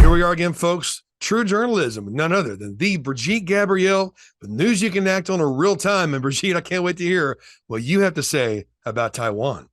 Here we are again, folks. True journalism with none other than the Brigitte Gabrielle with news you can act on in real time. And Brigitte, I can't wait to hear what you have to say about Taiwan.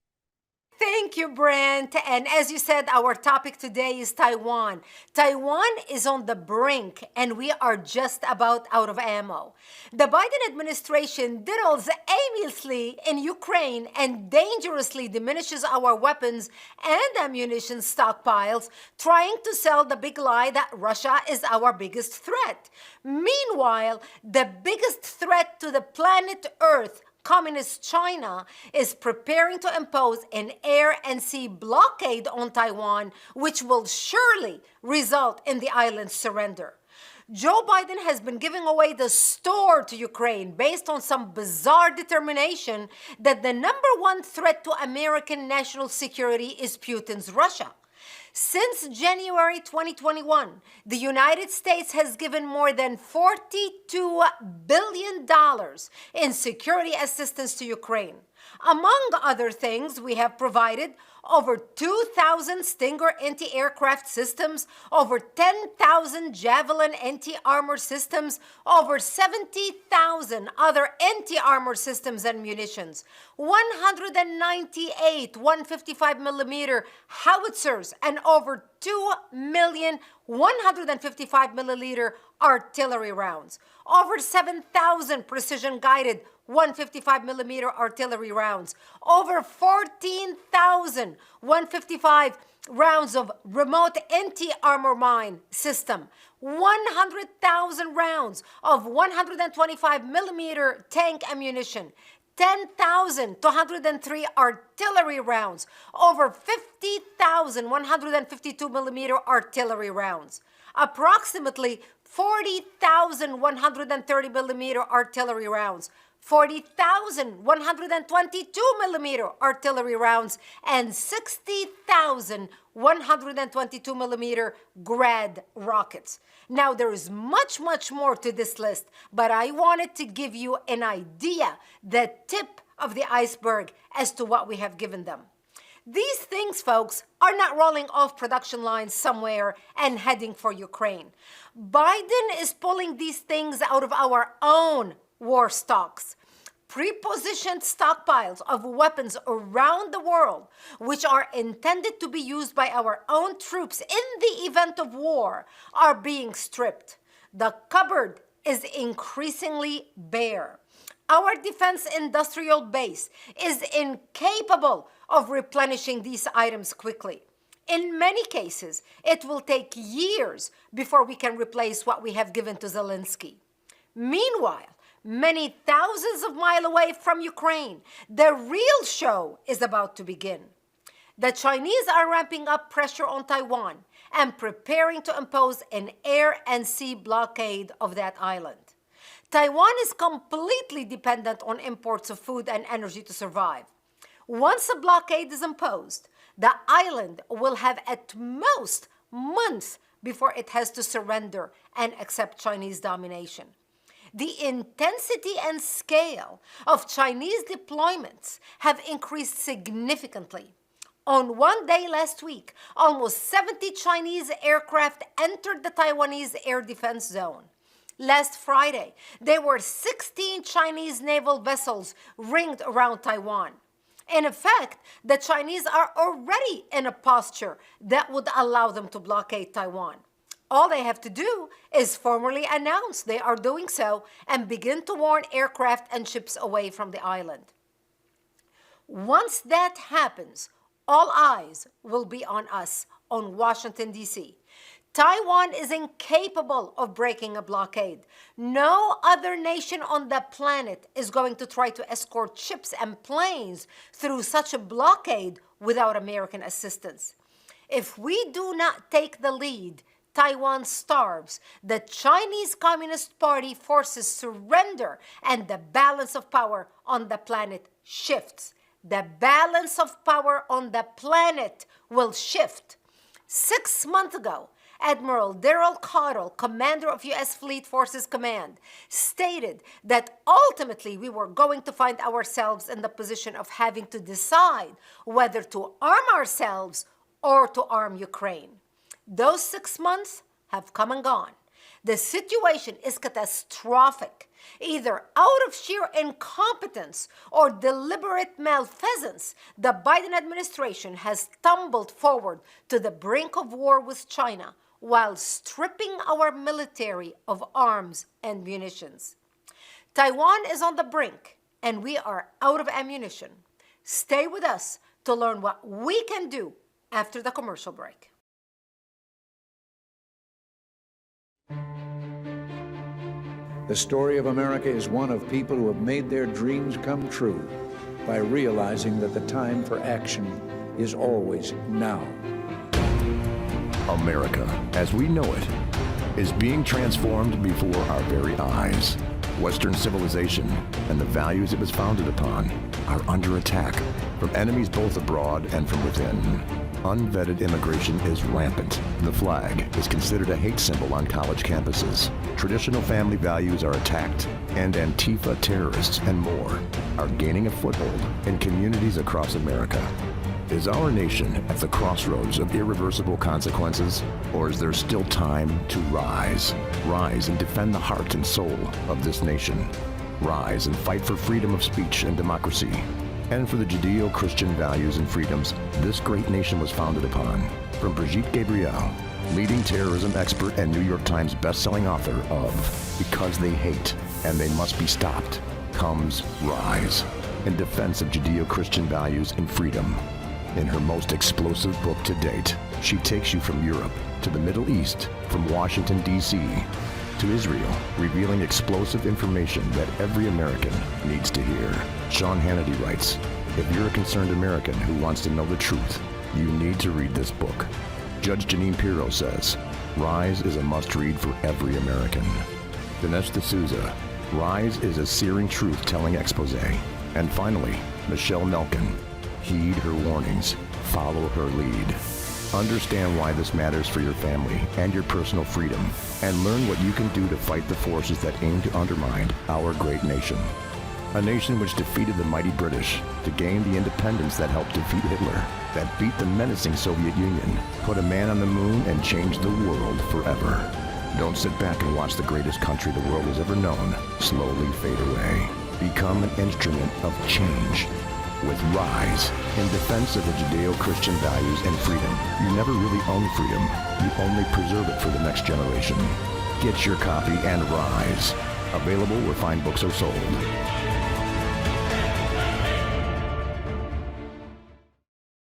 Thank you, Brent. And as you said, our topic today is Taiwan. Taiwan is on the brink, and we are just about out of ammo. The Biden administration diddles aimlessly in Ukraine and dangerously diminishes our weapons and ammunition stockpiles, trying to sell the big lie that Russia is our biggest threat. Meanwhile, the biggest threat to the planet Earth, Communist China, is preparing to impose an air and sea blockade on Taiwan, which will surely result in the island's surrender. Joe Biden has been giving away the store to Ukraine based on some bizarre determination that the number one threat to American national security is Putin's Russia. Since January 2021, the United States has given more than $42 billion in security assistance to Ukraine. Among other things, we have provided over 2,000 Stinger anti-aircraft systems, over 10,000 Javelin anti-armor systems, over 70,000 other anti-armor systems and munitions, 198 155mm howitzers, and over 2 million 155mm artillery rounds, over 7,000 precision-guided 155mm artillery rounds, over 14,000 155 rounds of remote anti-armor mine system, 100,000 rounds of 125mm tank ammunition, 10,203 artillery rounds, over 50,000 152mm artillery rounds, approximately 40,000 130mm artillery rounds, 40,000 122mm artillery rounds, and 60,000 122mm Grad rockets. Now, there is much, much more to this list, but I wanted to give you an idea, the tip of the iceberg, as to what we have given them. These things, folks, are not rolling off production lines somewhere and heading for Ukraine. Biden is pulling these things out of our own war stocks. Pre-positioned stockpiles of weapons around the world, which are intended to be used by our own troops in the event of war, are being stripped. The cupboard is increasingly bare. Our defense industrial base is incapable of replenishing these items quickly. In many cases, it will take years before we can replace what we have given to Zelensky. Meanwhile, many thousands of miles away from Ukraine, the real show is about to begin. The Chinese are ramping up pressure on Taiwan and preparing to impose an air and sea blockade of that island. Taiwan is completely dependent on imports of food and energy to survive. Once a blockade is imposed, the island will have at most months before it has to surrender and accept Chinese domination. The intensity and scale of Chinese deployments have increased significantly. On one day last week, almost 70 Chinese aircraft entered the Taiwanese air defense zone. Last Friday, there were 16 Chinese naval vessels ringed around Taiwan. In effect, the Chinese are already in a posture that would allow them to blockade Taiwan. All they have to do is formally announce they are doing so and begin to warn aircraft and ships away from the island. Once that happens, all eyes will be on us, on Washington, D.C. Taiwan is incapable of breaking a blockade. No other nation on the planet is going to try to escort ships and planes through such a blockade without American assistance. If we do not take the lead, Taiwan starves, the Chinese Communist Party forces surrender, and the balance of power on the planet shifts. The balance of power on the planet will shift. 6 months ago, Admiral Daryl Cottle, commander of U.S. Fleet Forces Command, stated that ultimately we were going to find ourselves in the position of having to decide whether to arm ourselves or to arm Ukraine. Those 6 months have come and gone. The situation is catastrophic. Either out of sheer incompetence or deliberate malfeasance, the Biden administration has stumbled forward to the brink of war with China while stripping our military of arms and munitions. Taiwan is on the brink, and we are out of ammunition. Stay with us to learn what we can do after the commercial break. The story of America is one of people who have made their dreams come true by realizing that the time for action is always now. America, as we know it, is being transformed before our very eyes. Western civilization and the values it was founded upon are under attack from enemies both abroad and from within. Unvetted immigration is rampant. The flag is considered a hate symbol on college campuses. Traditional family values are attacked, and Antifa terrorists and more are gaining a foothold in communities across America. Is our nation at the crossroads of irreversible consequences, or is there still time to rise? Rise and defend the heart and soul of this nation. Rise and fight for freedom of speech and democracy, and for the Judeo-Christian values and freedoms this great nation was founded upon. From Brigitte Gabriel, leading terrorism expert and New York Times best-selling author of Because They Hate and They Must Be Stopped, comes Rise, in defense of Judeo-Christian values and freedom. In her most explosive book to date, she takes you from Europe to the Middle East, from Washington, D.C. to Israel, revealing explosive information that every American needs to hear. Sean Hannity writes, if you're a concerned American who wants to know the truth, you need to read this book. Judge Janine Pirro says, Rise is a must-read for every American. Dinesh D'Souza, Rise is a searing truth-telling expose. And finally, Michelle Nelkin, heed her warnings, follow her lead. Understand why this matters for your family and your personal freedom, and learn what you can do to fight the forces that aim to undermine our great nation. A nation which defeated the mighty British to gain the independence that helped defeat Hitler, that beat the menacing Soviet Union, put a man on the moon, and changed the world forever. Don't sit back and watch the greatest country the world has ever known slowly fade away. Become an instrument of change with Rise, in defense of the Judeo-Christian values and freedom. You never really own freedom. You only preserve it for the next generation. Get your copy and Rise. Available where fine books are sold.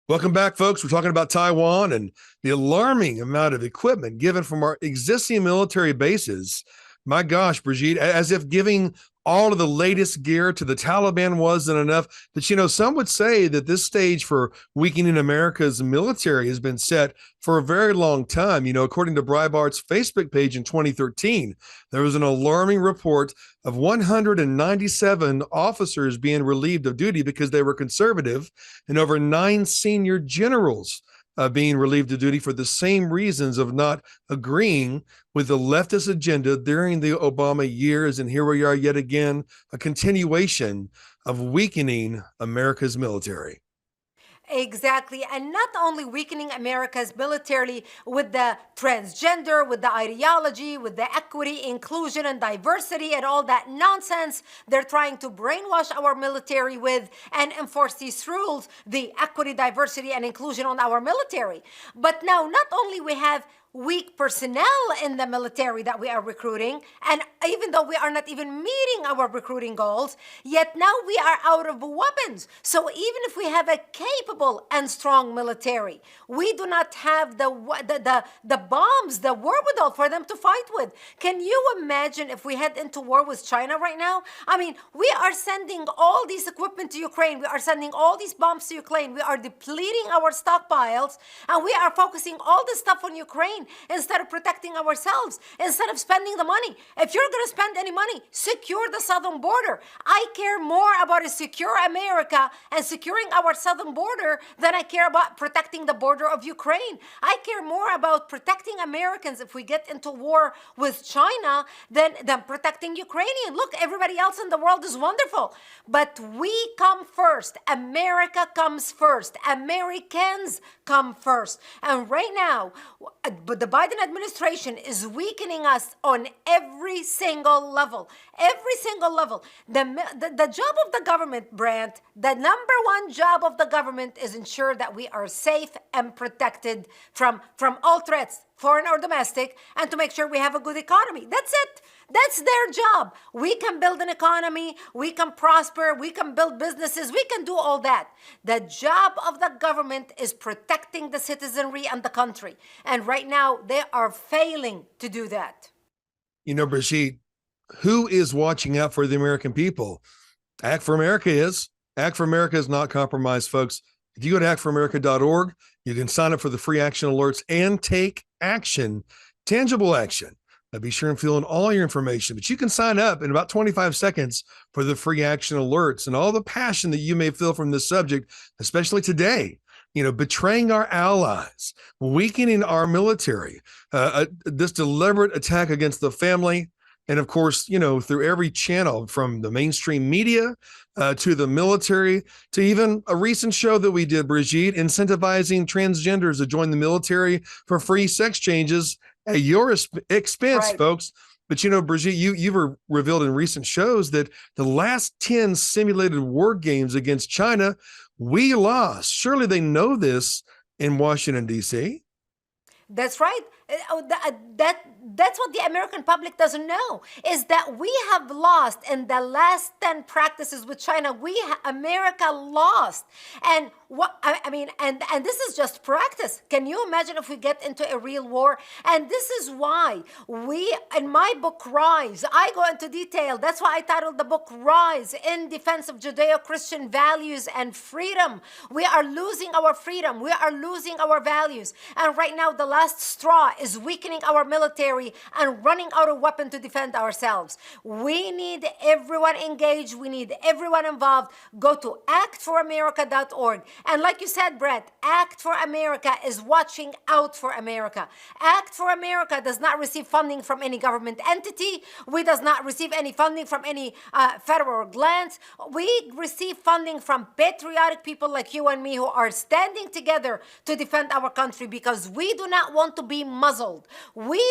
Welcome back, folks. We're talking about Taiwan and the alarming amount of equipment given from our existing military bases. My gosh, Brigitte, as if giving all of the latest gear to the Taliban wasn't enough. That, you know, some would say that this stage for weakening America's military has been set for a very long time. You know, according to Breitbart's Facebook page in 2013, there was an alarming report of 197 officers being relieved of duty because they were conservative, and over 9 senior generals being relieved of duty for the same reasons of not agreeing with the leftist agenda during the Obama years. And here we are yet again, a continuation of weakening America's military. Exactly. And not only weakening America's militarily with the transgender, with the ideology, with the equity, inclusion, and diversity, and all that nonsense they're trying to brainwash our military with and enforce these rules, the equity, diversity, and inclusion on our military. But now, not only we have weak personnel in the military that we are recruiting, and even though we are not even meeting our recruiting goals, yet now we are out of weapons. So even if we have a capable and strong military, we do not have the bombs, the wherewithal for them to fight with. Can you imagine if we head into war with China right now? I mean, we are sending all these equipment to Ukraine. We are sending all these bombs to Ukraine. We are depleting our stockpiles, and we are focusing all this stuff on Ukraine instead of protecting ourselves, instead of spending the money. If you're going to spend any money, secure the southern border. I care more about a secure America and securing our southern border than I care about protecting the border of Ukraine. I care more about protecting Americans if we get into war with China than protecting Ukrainian. Look, everybody else in the world is wonderful, but we come first. America comes first. Americans come first. And right now, but the Biden administration is weakening us on every single level. Every single level. The job of the government, Brant, the number one job of the government is ensure that we are safe and protected from all threats, foreign or domestic, and to make sure we have a good economy. That's it. That's their job. We can build an economy, we can prosper, we can build businesses, we can do all that. The job of the government is protecting the citizenry and the country. And right now, they are failing to do that. You know, Brigitte, who is watching out for the American people? Act for America is. Act for America is not compromised, folks. If you go to actforamerica.org, you can sign up for the free action alerts and take action, tangible action. Now be sure and fill in all your information, but you can sign up in about 25 seconds for the free action alerts and all the passion that you may feel from this subject, especially today. You know, betraying our allies, weakening our military, this deliberate attack against the family, and of course, you know, through every channel from the mainstream media to the military to even a recent show that we did, Brigitte, incentivizing transgenders to join the military for free sex changes at your expense, Right. folks. But, you know, Brigitte, you were revealed in recent shows that the last 10 simulated war games against China, we lost. Surely they know this in Washington, D.C. That's right. That's what the American public doesn't know, is that we have lost in the last 10 practices with China. America lost. And what I mean, and this is just practice. Can you imagine if we get into a real war? And this is why in my book, Rise, I go into detail. That's why I titled the book Rise, in Defense of Judeo-Christian Values and Freedom. We are losing our freedom. We are losing our values. And right now, the last straw is weakening our military and running out of weapons to defend ourselves. We need everyone engaged. We need everyone involved. Go to actforamerica.org. And like you said, Brett, Act for America is watching out for America. Act for America does not receive funding from any government entity. We does not receive any funding from any federal grants. We receive funding from patriotic people like you and me who are standing together to defend our country, because we do not want to be muzzled. We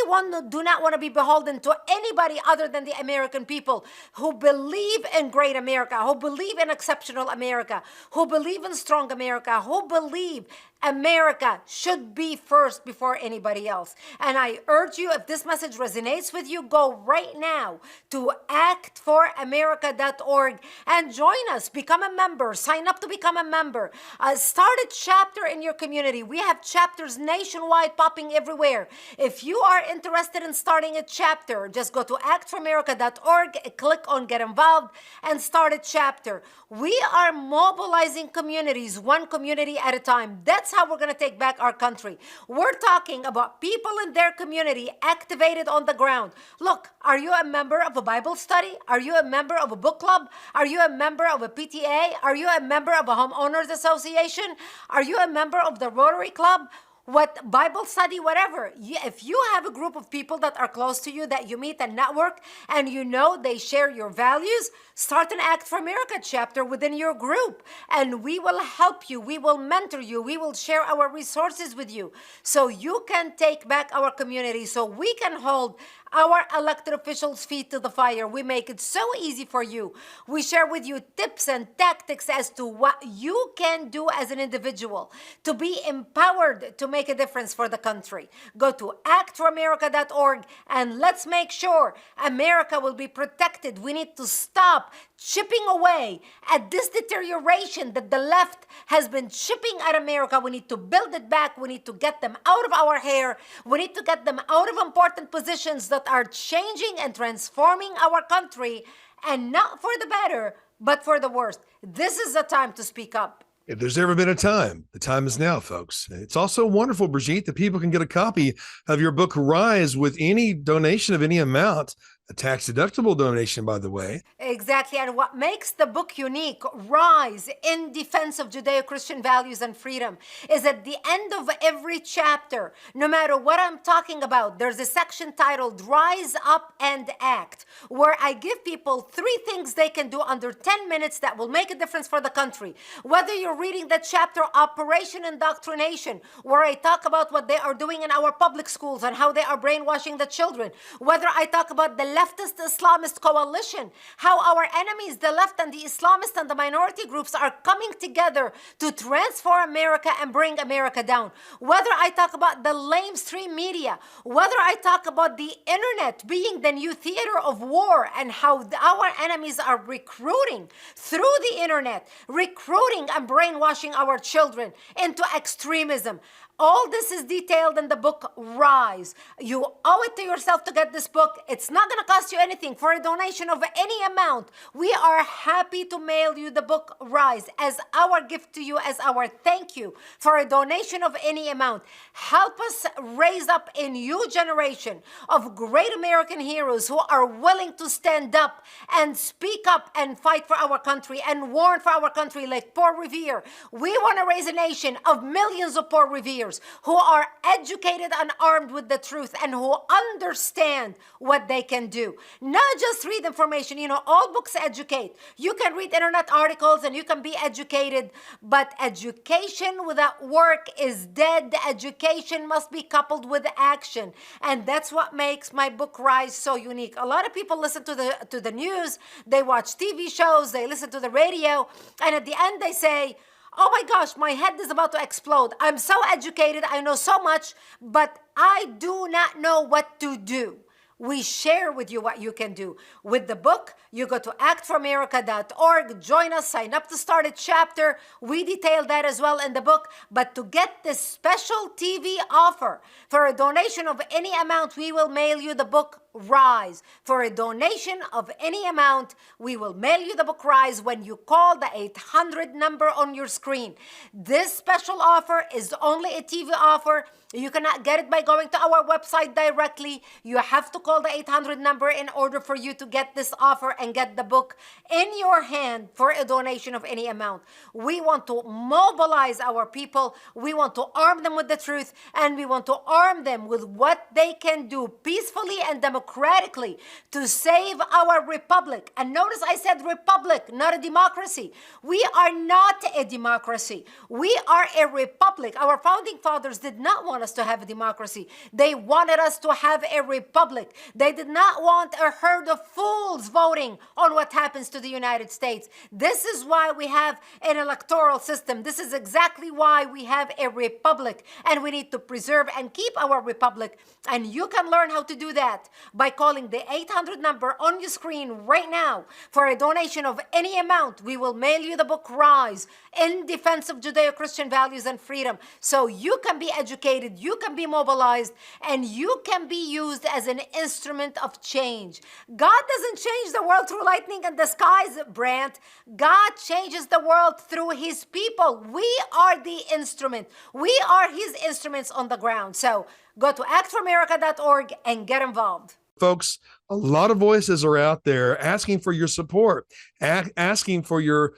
do not want to be beholden to anybody other than the American people who believe in great America, who believe in exceptional America, who believe in strong America, who believe America should be first before anybody else. And I urge you, if this message resonates with you, go right now to actforamerica.org and join us. Become a member. Sign up to become a member. Start a chapter in your community. We have chapters nationwide popping everywhere. If you are interested in starting a chapter, just go to actforamerica.org, click on Get Involved, and start a chapter. We are mobilizing communities, one community at a time. That's how we're going to take back our country. We're talking about people in their community activated on the ground. Look, are you a member of a Bible study? Are you a member of a book club? Are you a member of a PTA? Are you a member of a homeowners association? Are you a member of the Rotary Club? What Bible study, whatever. If you have a group of people that are close to you that you meet and network, and you know they share your values, start an Act for America chapter within your group, and we will help you. We will mentor you. We will share our resources with you so you can take back our community, so we can hold our elected officials' feet to the fire. We make it so easy for you. We share with you tips and tactics as to what you can do as an individual to be empowered to make a difference for the country. Go to actforamerica.org and let's make sure America will be protected. We need to stop chipping away at this deterioration that the left has been chipping at America. We need to build it back. We need to get them out of our hair. We need to get them out of important positions that are changing and transforming our country, and not for the better, but for the worst. This is the time to speak up. If there's ever been a time, the time is now, folks. It's also wonderful, Brigitte, that people can get a copy of your book, Rise, with any donation of any amount A tax-deductible donation, by the way. Exactly, and what makes the book unique, Rise in Defense of Judeo-Christian Values and Freedom, is at the end of every chapter, no matter what I'm talking about, there's a section titled Rise Up and Act, where I give people 3 things they can do under 10 minutes that will make a difference for the country. Whether you're reading the chapter Operation Indoctrination, where I talk about what they are doing in our public schools and how they are brainwashing the children, whether I talk about the leftist Islamist coalition, how our enemies, the left and the Islamists and the minority groups, are coming together to transform America and bring America down. Whether I talk about the lamestream media, whether I talk about the internet being the new theater of war and how our enemies are recruiting through the internet, recruiting and brainwashing our children into extremism. All this is detailed in the book Rise. You owe it to yourself to get this book. It's not going to cost you anything. For a donation of any amount, we are happy to mail you the book Rise as our gift to you, as our thank you for a donation of any amount. Help us raise up a new generation of great American heroes who are willing to stand up and speak up and fight for our country and warn for our country, like Paul Revere. We want to raise a nation of millions of Paul Reveres who are educated and armed with the truth and who understand what they can do. Not just read information. You know, all books educate. You can read internet articles and you can be educated, but education without work is dead. Education must be coupled with action. And that's what makes my book Rise so unique. A lot of people listen to the news, they watch TV shows, they listen to the radio, and at the end they say, oh my gosh, my head is about to explode. I'm so educated, I know so much, but I do not know what to do. We share with you what you can do. With the book, you go to actforamerica.org, join us, sign up to start a chapter. We detail that as well in the book. But to get this special TV offer, for a donation of any amount, we will mail you the book Rise. For a donation of any amount, we will mail you the book Rise when you call the 800 number on your screen. This special offer is only a TV offer. You cannot get it by going to our website directly. You have to call the 800 number in order for you to get this offer and get the book in your hand for a donation of any amount. We want to mobilize our people. We want to arm them with the truth, and we want to arm them with what they can do peacefully and democratically to save our republic. And notice I said republic, not a democracy. We are not a democracy. We are a republic. Our founding fathers did not want us to have a democracy. They wanted us to have a republic. They did not want a herd of fools voting on what happens to the United States. This is why we have an electoral system. This is exactly why we have a republic, and we need to preserve and keep our republic. And you can learn how to do that by calling the 800 number on your screen right now. For a donation of any amount, we will mail you the book Rise in Defense of Judeo-Christian Values and Freedom, so you can be educated, you can be mobilized, and you can be used as an instrument of change. God doesn't change the world through lightning in the skies, Brant. God changes the world through his people. We are the instrument. We are his instruments on the ground. So go to actforamerica.org and get involved. Folks, a lot of voices are out there asking for your support, asking for your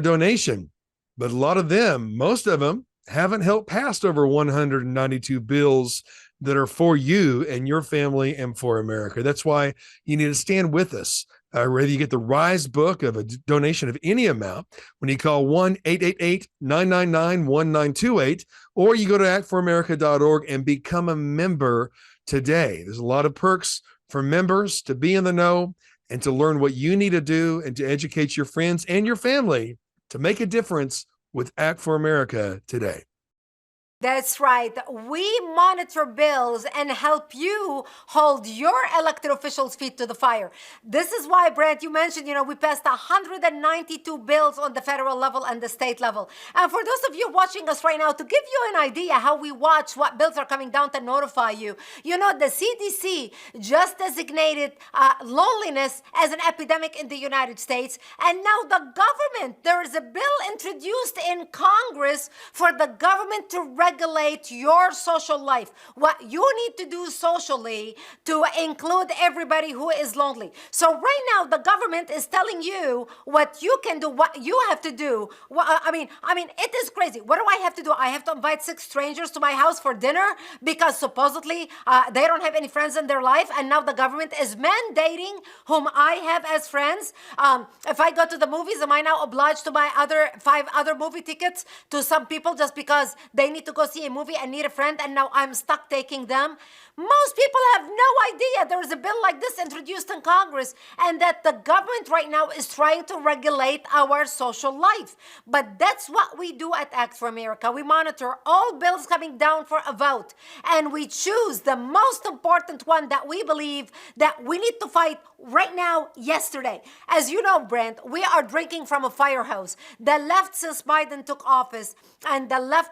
donation. But a lot of them, most of them, haven't helped pass over 192 bills that are for you and your family and for America. That's why you need to stand with us. Whether you get the Rise book of a donation of any amount when you call 1-888-999-1928, or you go to actforamerica.org and become a member today. There's a lot of perks for members to be in the know and to learn what you need to do and to educate your friends and your family to make a difference with Act for America today. That's right. We monitor bills and help you hold your elected officials' feet to the fire. This is why, Brent, you mentioned, we passed 192 bills on the federal level and the state level. And for those of you watching us right now, to give you an idea how we watch what bills are coming down to notify you, the CDC just designated loneliness as an epidemic in the United States. And now the government, there is a bill introduced in Congress for the government to regulate regulate your social life, what you need to do socially to include everybody who is lonely. So right now, the government is telling you what you can do, what you have to do. I mean, it is crazy. What do I have to do? I have to invite 6 strangers to my house for dinner because supposedly they don't have any friends in their life, and now the government is mandating whom I have as friends. If I go to the movies, am I now obliged to buy 5 other movie tickets to some people just because they need to go see a movie and need a friend, and now I'm stuck taking them? Most people have no idea there is a bill like this introduced in Congress, and that the government right now is trying to regulate our social life. But that's what we do at Act for America. We monitor all bills coming down for a vote, and we choose the most important one that we believe that we need to fight right now, yesterday. As you know, Brent, we are drinking from a fire hose. The left, since Biden took office, and the left,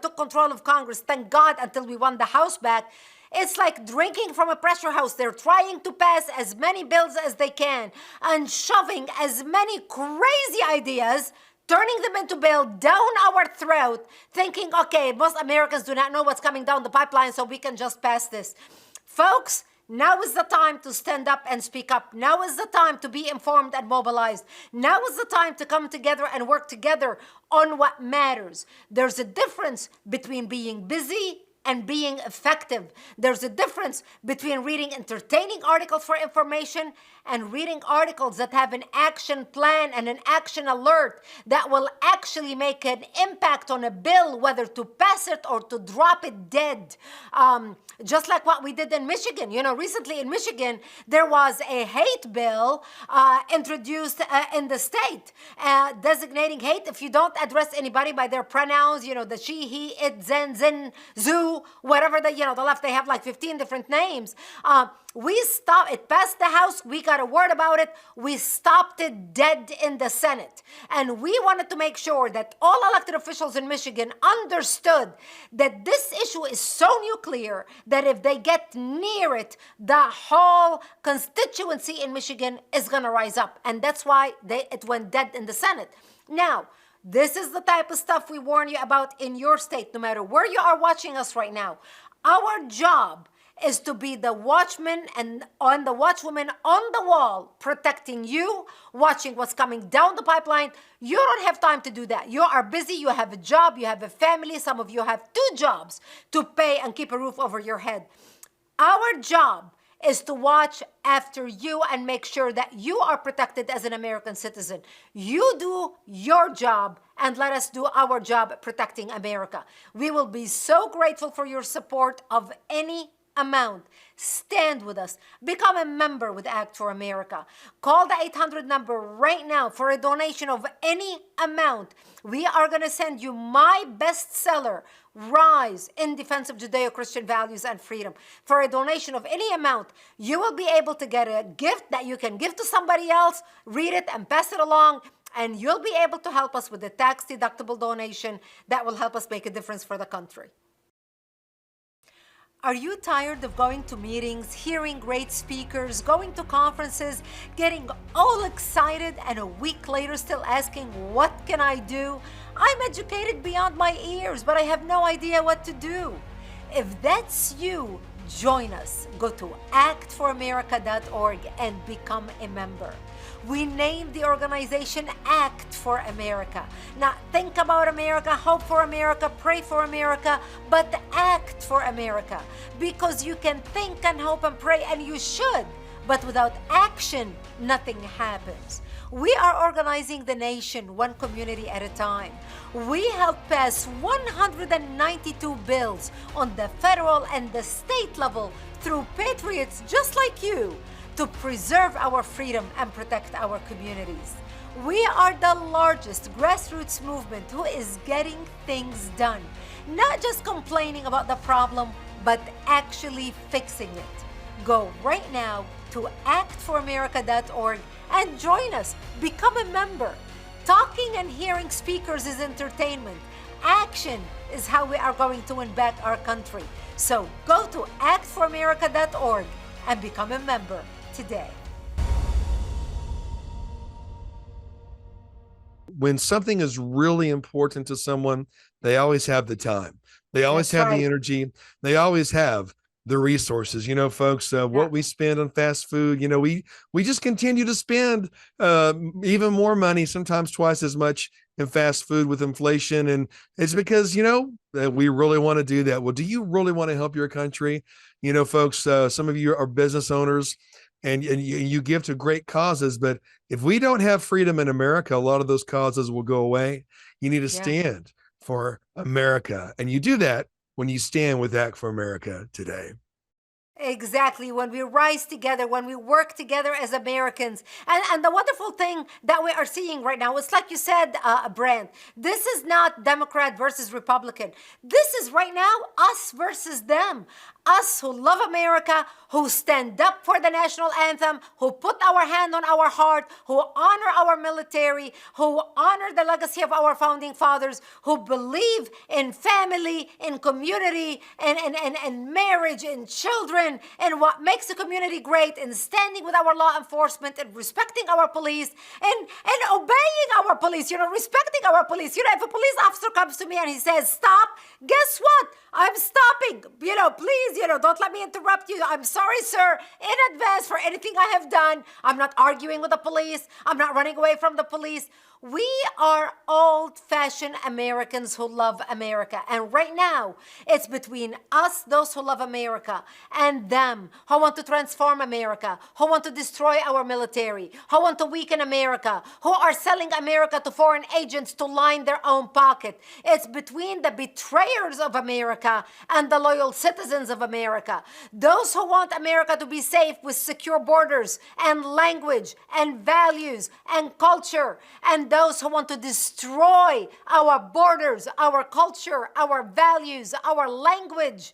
took control of Congress, thank God, until we won the House back. It's like drinking from a pressure house. They're trying to pass as many bills as they can and shoving as many crazy ideas, turning them into bill down our throat, thinking, okay, most Americans do not know what's coming down the pipeline, so we can just pass this. Folks, now is the time to stand up and speak up. Now is the time to be informed and mobilized. Now is the time to come together and work together on what matters. There's a difference between being busy and being effective. There's a difference between reading entertaining articles for information and reading articles that have an action plan and an action alert that will actually make an impact on a bill, whether to pass it or to drop it dead. Just like what we did in Michigan. Recently in Michigan, there was a hate bill introduced in the state, designating hate if you don't address anybody by their pronouns, the she, he, it, zen, zin, zoo, whatever the left, they have like 15 different names. We stopped, it passed the House, we got a word about it, we stopped it dead in the Senate. And we wanted to make sure that all elected officials in Michigan understood that this issue is so nuclear that if they get near it, the whole constituency in Michigan is gonna rise up. And that's why it went dead in the Senate. Now, this is the type of stuff we warn you about in your state, no matter where you are watching us right now. Our job is to be the watchman and the watchwoman on the wall, protecting you, watching what's coming down the pipeline. You don't have time to do that. You are busy, you have a job, you have a family. Some of you have 2 jobs to pay and keep a roof over your head. Our job is to watch after you and make sure that you are protected as an American citizen. You do your job and let us do our job protecting America. We will be so grateful for your support of any amount. Stand with us. Become a member with Act for America. Call the 800 number right now for a donation of any amount. We are going to send you my bestseller, Rise in Defense of Judeo-Christian Values and Freedom. For a donation of any amount, you will be able to get a gift that you can give to somebody else, read it and pass it along, and you'll be able to help us with a tax-deductible donation that will help us make a difference for the country. Are you tired of going to meetings, hearing great speakers, going to conferences, getting all excited, and a week later still asking, what can I do? I'm educated beyond my ears, but I have no idea what to do. If that's you, join us. Go to actforamerica.org and become a member. We named the organization Act for America. Not think about America, hope for America, pray for America, but act for America. Because you can think and hope and pray, and you should, but without action, nothing happens. We are organizing the nation one community at a time. We helped pass 192 bills on the federal and the state level through patriots just like you, to preserve our freedom and protect our communities. We are the largest grassroots movement who is getting things done, not just complaining about the problem, but actually fixing it. Go right now to actforamerica.org and join us. Become a member. Talking and hearing speakers is entertainment. Action is how we are going to win back our country. So go to actforamerica.org and become a member today. When something is really important to someone, they always have the time. They always That's have the right. energy. They always have the resources. Folks, Yeah. what we spend on fast food, we just continue to spend even more money, sometimes twice as much in fast food with inflation. And it's because, that we really want to do that. Well, do you really want to help your country? Folks, some of you are business owners and you give to great causes, but if we don't have freedom in America, a lot of those causes will go away. You need to Yeah. stand for America. And you do that when you stand with Act for America today. Exactly. When we rise together, when we work together as Americans. And the wonderful thing that we are seeing right now, it's like you said, Brand, this is not Democrat versus Republican. This is right now us versus them. Us who love America, who stand up for the national anthem, who put our hand on our heart, who honor our military, who honor the legacy of our founding fathers, who believe in family, in community, and marriage, in children, and what makes the community great, and standing with our law enforcement, and respecting our police, and obeying our police, respecting our police. If a police officer comes to me and he says, stop, guess what? I'm stopping. Please, don't let me interrupt you. I'm sorry, sir, in advance for anything I have done. I'm not arguing with the police. I'm not running away from the police. We are old-fashioned Americans who love America. And right now, it's between us, those who love America, and them who want to transform America, who want to destroy our military, who want to weaken America, who are selling America to foreign agents to line their own pocket. It's between the betrayers of America and the loyal citizens of America. Those who want America to be safe with secure borders and language and values and culture, and those who want to destroy our borders, our culture, our values, our language.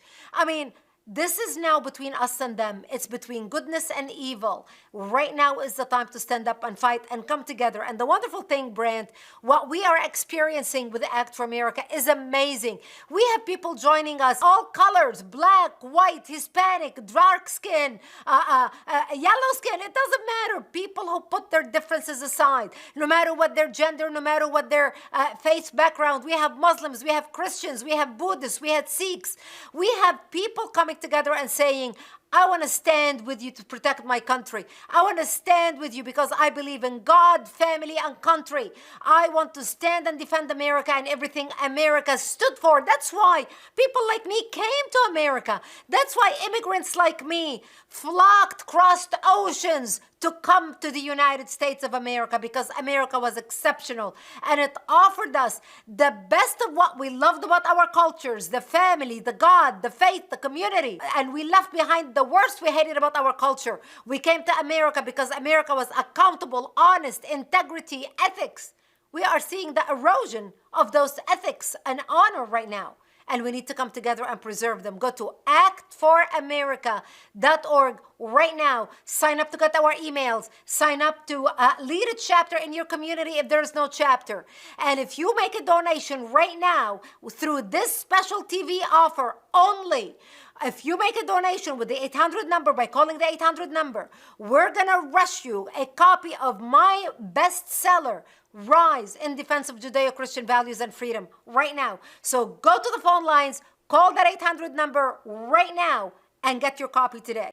This is now between us and them. It's between goodness and evil. Right now is the time to stand up and fight and come together. And the wonderful thing, Brand, what we are experiencing with the Act for America is amazing. We have people joining us, all colors, black, white, Hispanic, dark skin, yellow skin. It doesn't matter. People who put their differences aside, no matter what their gender, no matter what their faith background. We have Muslims, we have Christians, we have Buddhists, we have Sikhs. We have people coming together and saying, I want to stand with you to protect my country. I want to stand with you because I believe in God, family, and country. I want to stand and defend America and everything America stood for. That's why people like me came to America. That's why immigrants like me flocked, crossed oceans to come to the United States of America, because America was exceptional and it offered us the best of what we loved about our cultures, the family, the God, the faith, the community. And we left behind the worst we hated about our culture. We came to America because America was accountable, honest, integrity, ethics. We are seeing the erosion of those ethics and honor right now. And we need to come together and preserve them. Go to actforamerica.org right now. Sign up to get our emails. Sign up to lead a chapter in your community if there's no chapter. And if you make a donation right now through this special TV offer only, if you make a donation with the 800 number by calling the 800 number, we're going to rush you a copy of my bestseller, Rise in Defense of Judeo-Christian Values and Freedom, right now. So go to the phone lines, call that 800 number right now, and get your copy today.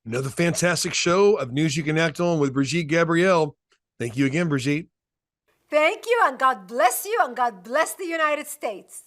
Another fantastic show of News You Can Act On with Brigitte Gabrielle. Thank you again, Brigitte. Thank you, and God bless you, and God bless the United States.